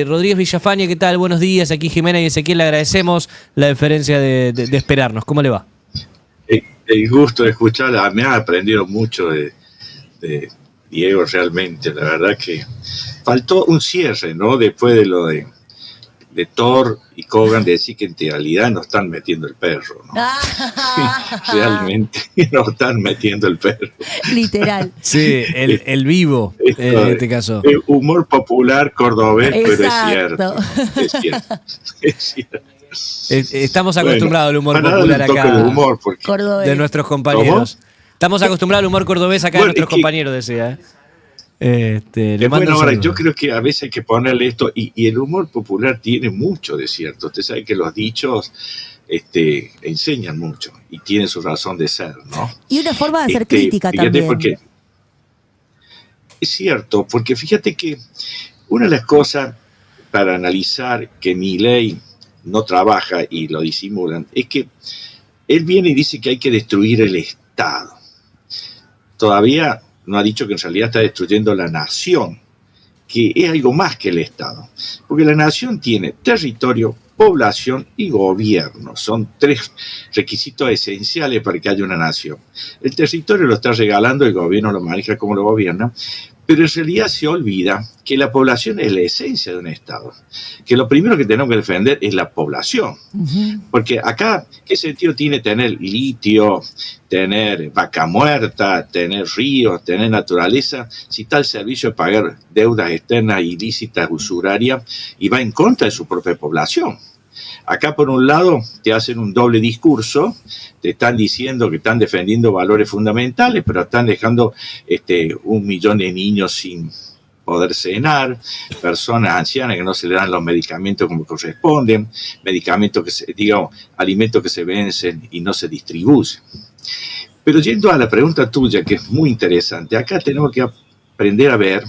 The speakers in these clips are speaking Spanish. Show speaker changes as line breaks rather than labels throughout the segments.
Rodríguez Villafañe, ¿qué tal? Buenos días, aquí Jimena y Ezequiel, le agradecemos la deferencia de esperarnos. ¿Cómo le va?
El gusto de escucharla, me ha aprendido mucho de Diego realmente, la verdad que faltó un cierre, ¿no? Después de lo de Thor y Kogan, de decir que en realidad nos están metiendo el perro, ¿no? Realmente nos están metiendo el perro.
Literal.
Sí, el vivo, en este caso.
Humor popular cordobés, pero es cierto. Es cierto.
Estamos acostumbrados al humor popular acá
de, humor
de nuestros compañeros. ¿Cómo? Estamos acostumbrados al humor cordobés acá de nuestros compañeros, decía.
Bueno, ahora yo creo que a veces hay que ponerle esto, y el humor popular tiene mucho de cierto. Usted sabe que los dichos enseñan mucho y tienen su razón de ser, ¿no?
Y una forma de hacer crítica también.
Porque es cierto, porque fíjate que una de las cosas para analizar que Milei no trabaja y lo disimulan es que él viene y dice que hay que destruir el Estado. Todavía no ha dicho que en realidad está destruyendo la nación, que es algo más que el Estado. Porque la nación tiene territorio, población y gobierno. Son tres requisitos esenciales para que haya una nación. El territorio lo está regalando, el gobierno lo maneja como lo gobierna, pero en realidad se olvida que la población es la esencia de un Estado. Que lo primero que tenemos que defender es la población. Porque acá, ¿qué sentido tiene tener litio, tener vaca muerta, tener ríos, tener naturaleza, si está el servicio de pagar deudas externas ilícitas, usurarias, y va en contra de su propia población? Acá, por un lado, te hacen un doble discurso, te están diciendo que están defendiendo valores fundamentales, pero están dejando 1 millón de niños sin poder cenar, personas ancianas que no se le dan los medicamentos como corresponden, alimentos que se vencen y no se distribuyen. Pero yendo a la pregunta tuya, que es muy interesante, acá tenemos que aprender a ver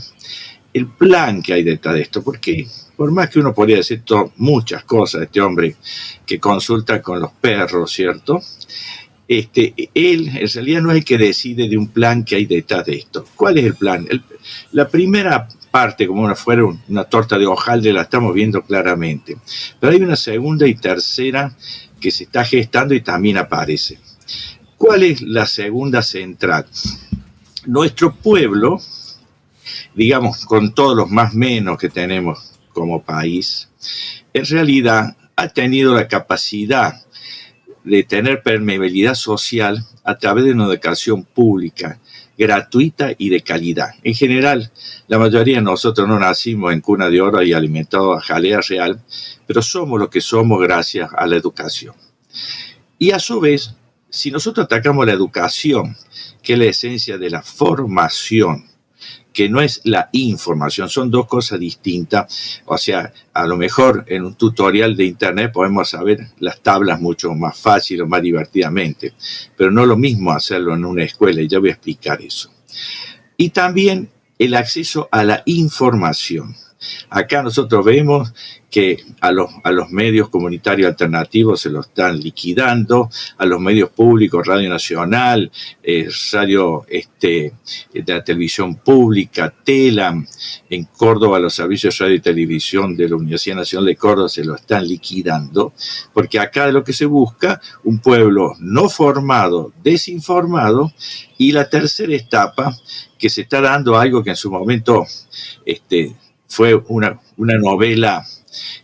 el plan que hay detrás de esto, porque por más que uno podría decir muchas cosas de este hombre que consulta con los perros, ¿cierto? Él en realidad no es el que decide de un plan que hay detrás de esto. ¿Cuál es el plan? La primera parte, como fuera una torta de hojaldre, la estamos viendo claramente. Pero hay una segunda y tercera que se está gestando y también aparece. ¿Cuál es la segunda central? Nuestro pueblo, digamos, con todos los más menos que tenemos como país, en realidad ha tenido la capacidad de tener permeabilidad social a través de una educación pública, gratuita y de calidad. En general, la mayoría de nosotros no nacimos en cuna de oro y alimentados a jalea real, pero somos lo que somos gracias a la educación. Y a su vez, si nosotros atacamos la educación, que es la esencia de la formación, que no es la información, son dos cosas distintas. O sea, a lo mejor en un tutorial de internet podemos saber las tablas mucho más fácil o más divertidamente, pero no es lo mismo hacerlo en una escuela, y ya voy a explicar eso. Y también el acceso a la información. Acá nosotros vemos que a los medios comunitarios alternativos se los están liquidando, a los medios públicos, Radio Nacional, radio de la televisión pública, TELAM, en Córdoba los servicios de radio y televisión de la Universidad Nacional de Córdoba se lo están liquidando, porque acá es lo que se busca, un pueblo no formado, desinformado, y la tercera etapa, que se está dando algo que en su momento fue una novela,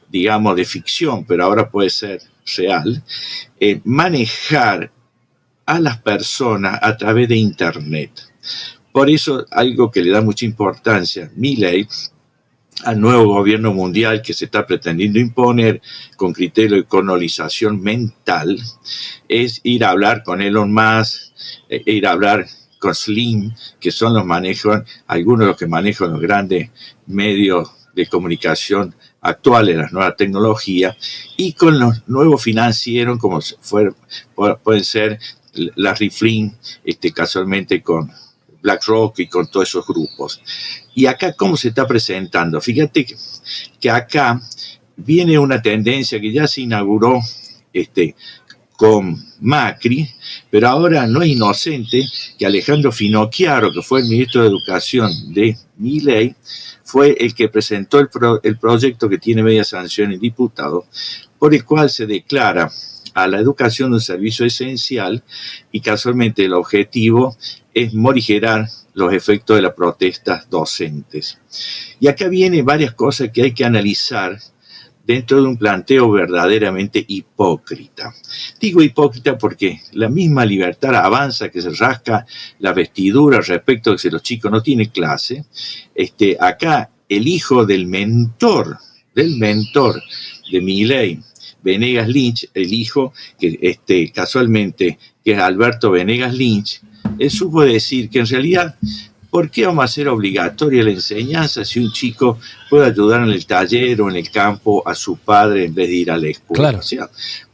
digamos, de ficción, pero ahora puede ser real, manejar a las personas a través de Internet. Por eso, algo que le da mucha importancia Milei al nuevo gobierno mundial que se está pretendiendo imponer con criterio de colonización mental, es ir a hablar con Elon Musk, ir a hablar con Slim, que son algunos de los que manejan los grandes medios de comunicación actuales, las nuevas tecnologías, y con los nuevos financieros, como pueden ser Larry Flynn, casualmente con BlackRock y con todos esos grupos. Y acá, ¿cómo se está presentando? Fíjate que acá viene una tendencia que ya se inauguró con Macri, pero ahora no es inocente que Alejandro Finocchiaro, que fue el ministro de Educación de Milei, fue el que presentó el proyecto que tiene media sanción en diputado, por el cual se declara a la educación un servicio esencial y casualmente el objetivo es morigerar los efectos de las protestas docentes. Y acá vienen varias cosas que hay que analizar dentro de un planteo verdaderamente hipócrita. Digo hipócrita porque la misma Libertad Avanza, que se rasca la vestidura respecto de que los chicos no tienen clase, acá el hijo del mentor de Milei, Venegas Lynch, el hijo que casualmente que es Alberto Venegas Lynch, él supo decir que en realidad, ¿por qué vamos a hacer obligatoria la enseñanza si un chico puede ayudar en el taller o en el campo a su padre en vez de ir a la escuela?
Claro.
O sea,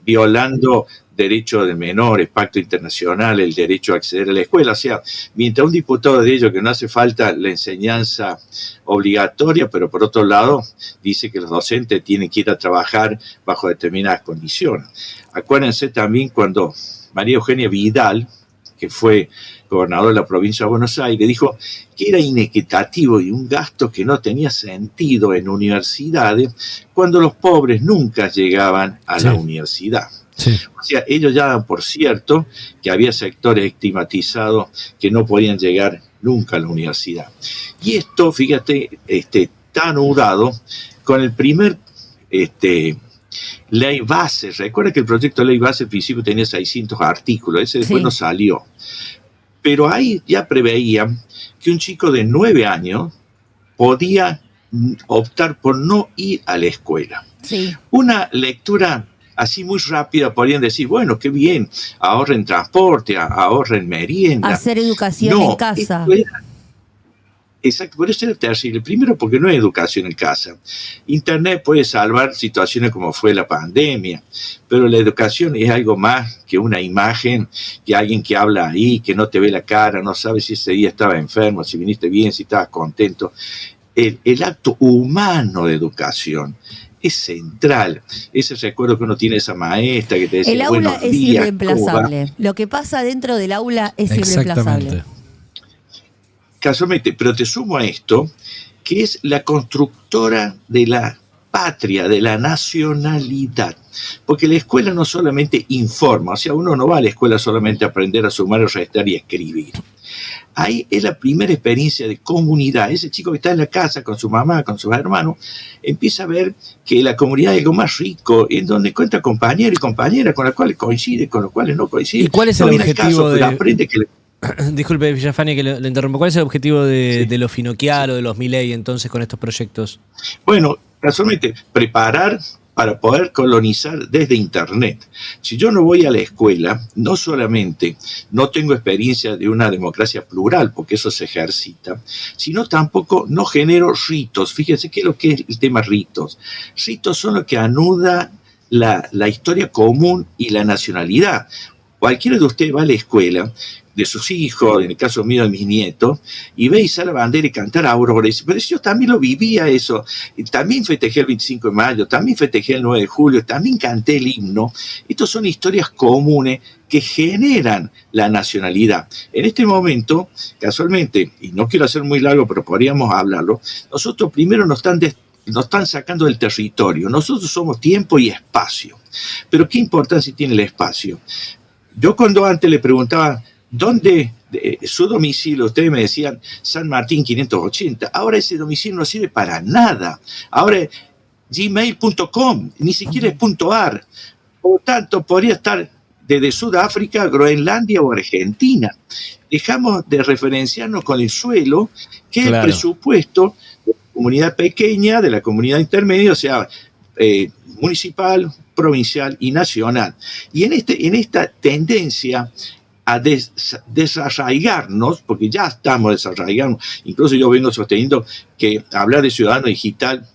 violando derechos de menores, pacto internacional, el derecho a acceder a la escuela. O sea, mientras un diputado de ellos que no hace falta la enseñanza obligatoria, pero por otro lado dice que los docentes tienen que ir a trabajar bajo determinadas condiciones. Acuérdense también cuando María Eugenia Vidal, que fue gobernador de la provincia de Buenos Aires, dijo que era inequitativo y un gasto que no tenía sentido en universidades cuando los pobres nunca llegaban a la universidad.
Sí.
O sea, ellos ya daban por cierto que había sectores estigmatizados que no podían llegar nunca a la universidad. Y esto, fíjate, está anudado con el primer ley base. Recuerda que el proyecto de ley base al principio tenía 600 artículos, ese después no salió. Pero ahí ya preveían que un chico de 9 años podía optar por no ir a la escuela.
Sí.
Una lectura así muy rápida podrían decir, bueno, qué bien, ahorren transporte, ahorren merienda.
Hacer educación en casa.
Exacto, por eso era terrible. Primero porque no hay educación en casa. Internet puede salvar situaciones como fue la pandemia, pero la educación es algo más que una imagen, que alguien que habla ahí, que no te ve la cara, no sabe si ese día estaba enfermo, si viniste bien, si estabas contento. El acto humano de educación es central. Ese recuerdo que uno tiene de esa maestra que te decía,
el aula
buenos
es
días,
irreemplazable. Lo que pasa dentro del aula es irreemplazable.
Casualmente, pero te sumo a esto, que es la constructora de la patria, de la nacionalidad. Porque la escuela no solamente informa, o sea, uno no va a la escuela solamente a aprender a sumar, a restar y a escribir. Ahí es la primera experiencia de comunidad. Ese chico que está en la casa con su mamá, con sus hermanos, empieza a ver que la comunidad es algo más rico, en donde encuentra compañeros y compañeras con las cuales coincide, con los cuales no coincide.
¿Y cuál es el objetivo de...?
Aprende que
Disculpe, Villafani, que le interrumpo. ¿Cuál es el objetivo de los Finocchiaro o de los Milei entonces con estos proyectos?
Bueno, casualmente, preparar para poder colonizar desde Internet. Si yo no voy a la escuela, no solamente no tengo experiencia de una democracia plural, porque eso se ejercita, sino tampoco no genero ritos. Fíjense qué es lo que es el tema ritos. Ritos son lo que anuda la historia común y la nacionalidad. Cualquiera de ustedes va a la escuela, de sus hijos, en el caso mío de mis nietos, y ve izar la bandera y cantar Aurora. Pero yo también lo vivía eso, también festejé el 25 de mayo, también festejé el 9 de julio, también canté el himno. Estas son historias comunes que generan la nacionalidad. En este momento, casualmente, y no quiero hacer muy largo, pero podríamos hablarlo, nosotros primero nos están sacando del territorio. Nosotros somos tiempo y espacio. Pero ¿qué importancia tiene el espacio? Yo cuando antes le preguntaba, ¿dónde su domicilio? Ustedes me decían San Martín 580. Ahora ese domicilio no sirve para nada. Ahora es gmail.com, ni siquiera es .ar. Por lo tanto, podría estar desde Sudáfrica, Groenlandia o Argentina. Dejamos de referenciarnos con el suelo, que es el presupuesto de la comunidad pequeña, de la comunidad intermedia, o sea, municipal, provincial y nacional. Y en esta tendencia a desarraigarnos, porque ya estamos desarraigando, incluso yo vengo sosteniendo que hablar de ciudadano digital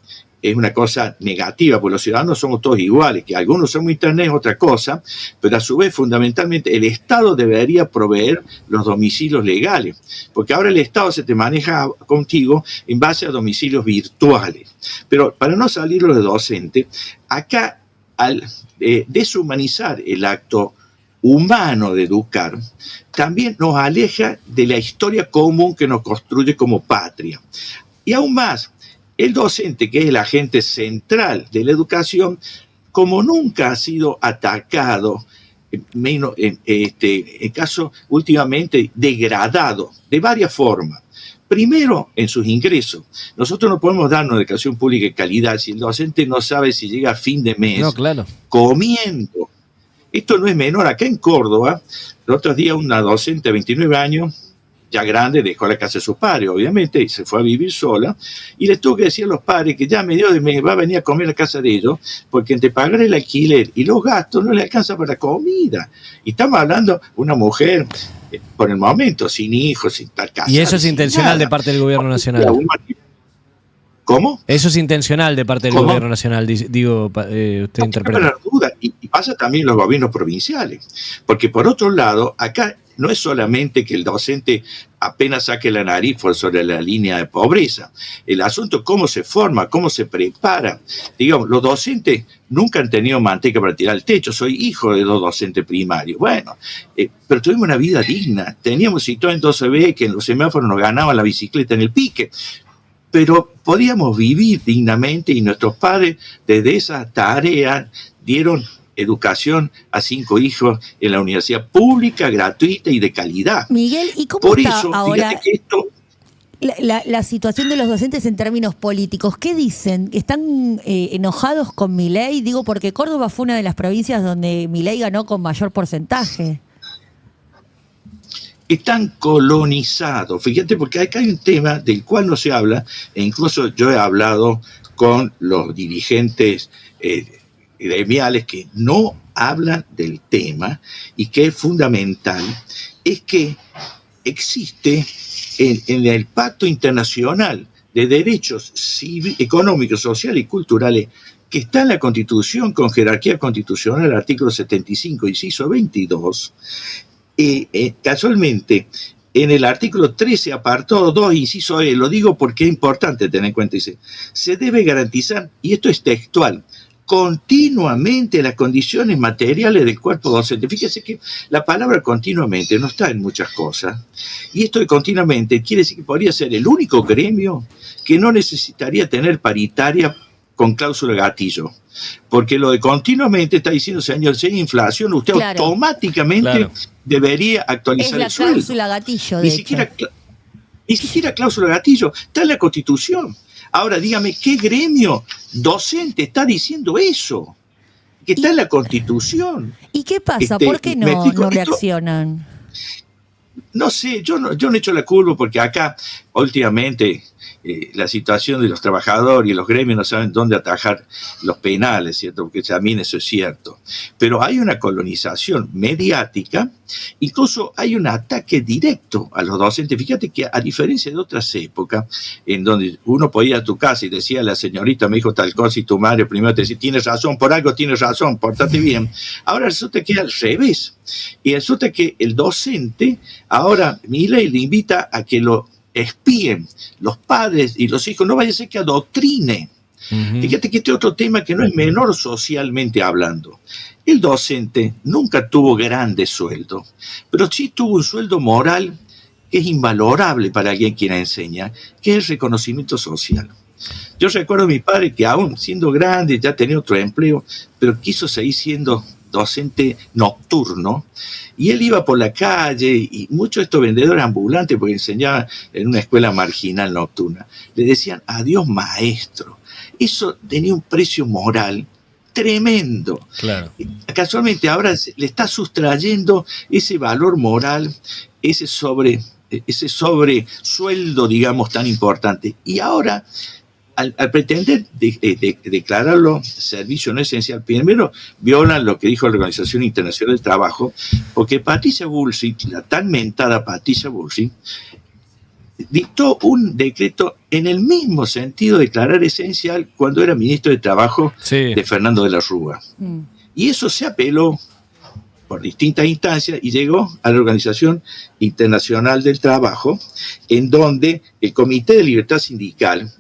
es una cosa negativa, porque los ciudadanos somos todos iguales, que algunos usamos internet es otra cosa, pero a su vez fundamentalmente el Estado debería proveer los domicilios legales, porque ahora el Estado se te maneja contigo en base a domicilios virtuales. Pero para no salirlo de docente, acá al deshumanizar el acto humano de educar, también nos aleja de la historia común que nos construye como patria. Y aún más, el docente, que es el agente central de la educación, como nunca ha sido atacado, en caso últimamente degradado de varias formas. Primero, en sus ingresos. Nosotros no podemos dar una educación pública de calidad si el docente no sabe si llega a fin de mes comiendo. Esto no es menor. Acá en Córdoba, los otros días una docente de 29 años, ya grande, dejó la casa de sus padres, obviamente, y se fue a vivir sola, y les tuvo que decir a los padres que ya a mediados de mes va a venir a comer a la casa de ellos, porque entre pagar el alquiler y los gastos no le alcanza para la comida. Y estamos hablando de una mujer, por el momento, sin hijos, sin estar casada.
Y eso es intencional de parte del gobierno nacional.
¿Cómo?
Eso es intencional de parte del gobierno nacional, digo, usted interpreta.
No duda, y pasa también en los gobiernos provinciales, porque por otro lado, acá no es solamente que el docente apenas saque la nariz por sobre la línea de pobreza. El asunto es cómo se forma, cómo se prepara. Digamos, los docentes nunca han tenido manteca para tirar al techo. Soy hijo de dos docentes primarios. Bueno, pero tuvimos una vida digna. Teníamos Citroën 12B que en los semáforos nos ganaban la bicicleta en el pique. Pero podíamos vivir dignamente y nuestros padres desde esa tarea dieron educación a 5 hijos en la universidad pública, gratuita y de calidad.
Miguel, ¿y cómo
Por
está
eso,
ahora
fíjate que esto...
la situación de los docentes en términos políticos? ¿Qué dicen? ¿Están enojados con Milei? Digo, porque Córdoba fue una de las provincias donde Milei ganó con mayor porcentaje.
Están colonizados. Fíjate, porque acá hay un tema del cual no se habla, e incluso yo he hablado con los dirigentes gremiales que no hablan del tema, y que es fundamental, es que existe en el Pacto Internacional de Derechos Económicos, Sociales y Culturales, que está en la Constitución con jerarquía constitucional, el artículo 75, inciso 22, casualmente, en el artículo 13, apartado 2, inciso E, lo digo porque es importante tener en cuenta, dice, se debe garantizar, y esto es textual, continuamente las condiciones materiales del cuerpo docente. Fíjese que la palabra continuamente no está en muchas cosas, y esto de continuamente quiere decir que podría ser el único gremio que no necesitaría tener paritaria con cláusula gatillo, porque lo de continuamente está diciendo, señor, si hay inflación, usted automáticamente debería actualizar el sueldo.
Es la cláusula gatillo, de hecho.
Ni siquiera cláusula gatillo, está en la Constitución. Ahora dígame, ¿qué gremio docente está diciendo eso? Que está en la Constitución.
¿Y qué pasa? ¿Por qué no reaccionan?
No sé, yo no echo la culpa, porque acá últimamente la situación de los trabajadores y los gremios no saben dónde atajar los penales, ¿cierto? Porque también eso es cierto. Pero hay una colonización mediática, incluso hay un ataque directo a los docentes. Fíjate que a diferencia de otras épocas, en donde uno podía ir a tu casa y decía, la señorita me dijo tal cosa, y tu madre primero te decía, tienes razón, por algo tienes razón, pórtate bien. Ahora resulta que es al revés. Y resulta que el docente, ahora Milei le invita a que lo espíen los padres y los hijos, no vaya a ser que adoctrine. Fíjate que este otro tema que no es menor socialmente hablando. El docente nunca tuvo grandes sueldos, pero sí tuvo un sueldo moral que es invalorable para alguien quien enseña, que es el reconocimiento social. Yo recuerdo a mi padre que aún siendo grande, ya tenía otro empleo, pero quiso seguir siendo docente nocturno, y él iba por la calle, y muchos de estos vendedores ambulantes, porque enseñaba en una escuela marginal nocturna, le decían, adiós maestro. Eso tenía un precio moral tremendo.
Claro.
Casualmente ahora le está sustrayendo ese valor moral, ese sobresueldo, digamos, tan importante. Y ahora, al pretender declararlo servicio no esencial, primero violan lo que dijo la Organización Internacional del Trabajo, porque Patricia Bullrich, la tan mentada Patricia Bullrich, dictó un decreto en el mismo sentido de declarar esencial cuando era ministro de Trabajo de Fernando de la Rúa. Y eso se apeló por distintas instancias y llegó a la Organización Internacional del Trabajo, en donde el Comité de Libertad Sindical,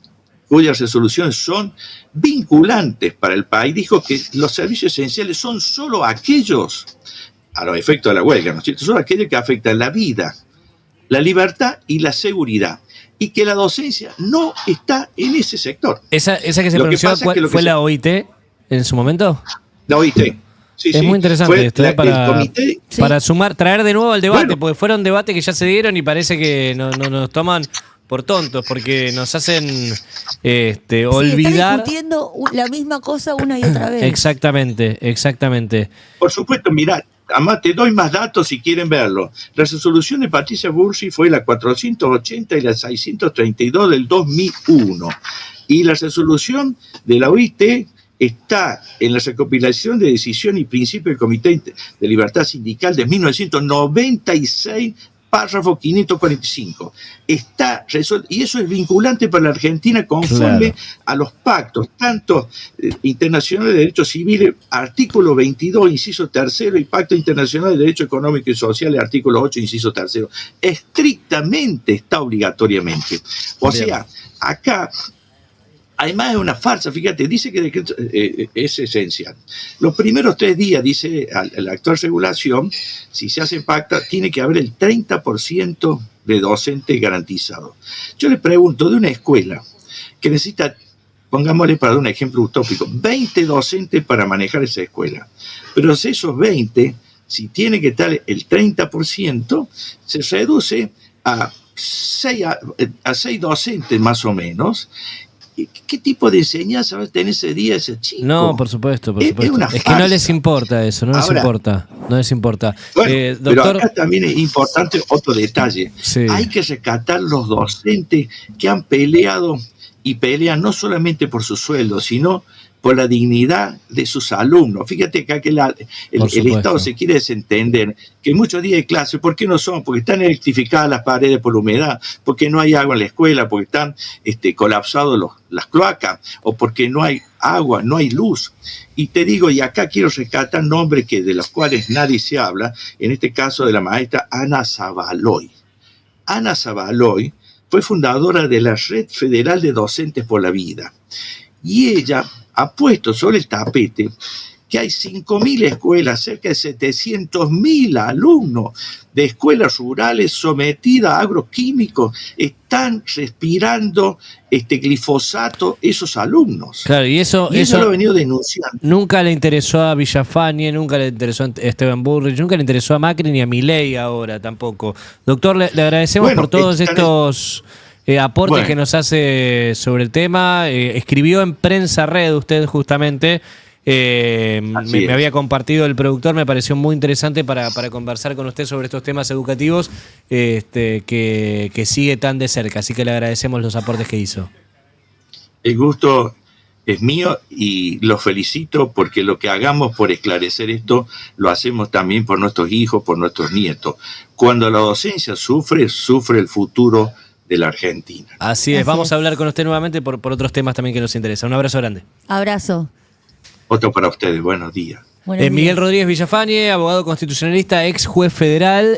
cuyas resoluciones son vinculantes para el país, dijo que los servicios esenciales son solo aquellos, a los efectos de la huelga, ¿no es cierto?, son aquellos que afectan la vida, la libertad y la seguridad. y que la docencia no está en ese sector.
Esa que se
Lo que
pronunció,
pasa es que lo que
¿fue
se-
la OIT en su momento?
La OIT. Sí,
Es muy interesante
Fue
esto,
el
para,
comité.
Sí.
para sumar, traer de nuevo al debate,
Bueno.
porque fueron debates que ya se dieron y parece que no nos toman por tontos, porque nos hacen olvidar.
Están discutiendo la misma cosa una y otra vez.
Exactamente.
Por supuesto, mirá, además te doy más datos si quieren verlo. La resolución de Patricia Bullrich fue la 480 y la 632 del 2001. Y la resolución de la OIT está en la recopilación de decisión y principio del Comité de Libertad Sindical de 1996, párrafo 545. Está resuelto, y eso es vinculante para la Argentina conforme a los pactos, tanto internacionales de derechos civiles, artículo 22, inciso tercero, y Pacto Internacional de Derecho Económico y Social, artículo 8, inciso tercero. Estrictamente está obligatoriamente. O
Bien.
sea, acá... Además es una farsa, fíjate, dice que el decreto es esencial. Los primeros 3 días, dice la actual regulación, si se hace pacta, tiene que haber el 30% de docentes garantizados. Yo le pregunto, de una escuela que necesita, pongámosle para dar un ejemplo utópico, 20 docentes para manejar esa escuela, pero si esos 20, si tiene que estar el 30%, se reduce a 6 docentes más o menos. ¿Qué tipo de enseñanza va a tener ese día ese chico?
No, por supuesto.
Es una
Es que no
farsa.
les importa eso, no les importa.
Bueno,
Doctor,
pero acá también es importante otro detalle.
Sí.
Hay que rescatar los docentes que han peleado y pelean no solamente por su sueldo, sino por la dignidad de sus alumnos. Fíjate que acá el Estado se quiere desentender que muchos días de clase, ¿por qué no son? Porque están electrificadas las paredes por la humedad, porque no hay agua en la escuela, porque están colapsados las cloacas, o porque no hay agua, no hay luz. Y te digo, y acá quiero rescatar nombres de los cuales nadie se habla, en este caso de la maestra Ana Zabaloy. Ana Zabaloy fue fundadora de la Red Federal de Docentes por la Vida. Y ella ha puesto sobre el tapete que hay 5.000 escuelas, cerca de 700.000 alumnos de escuelas rurales sometidas a agroquímicos, están respirando glifosato esos alumnos.
claro, y eso
lo he venido denunciando.
nunca le interesó a Villafañe, nunca le interesó a Esteban Bullrich, nunca le interesó a Macri ni a Milei ahora tampoco. Doctor, le agradecemos por todos estos aportes que nos hace sobre el tema. Escribió en Prensa Red usted justamente. Me había compartido el productor, me pareció muy interesante para conversar con usted sobre estos temas educativos que sigue tan de cerca. Así que le agradecemos los aportes que hizo.
El gusto es mío y los felicito porque lo que hagamos por esclarecer esto lo hacemos también por nuestros hijos, por nuestros nietos. Cuando la docencia sufre el futuro de la Argentina.
Así es, vamos a hablar con usted nuevamente por otros temas también que nos interesan. Un abrazo grande.
Abrazo.
Otro para ustedes, buenos días.
Buenos días.
Miguel Rodríguez Villafañe, abogado constitucionalista, ex juez federal.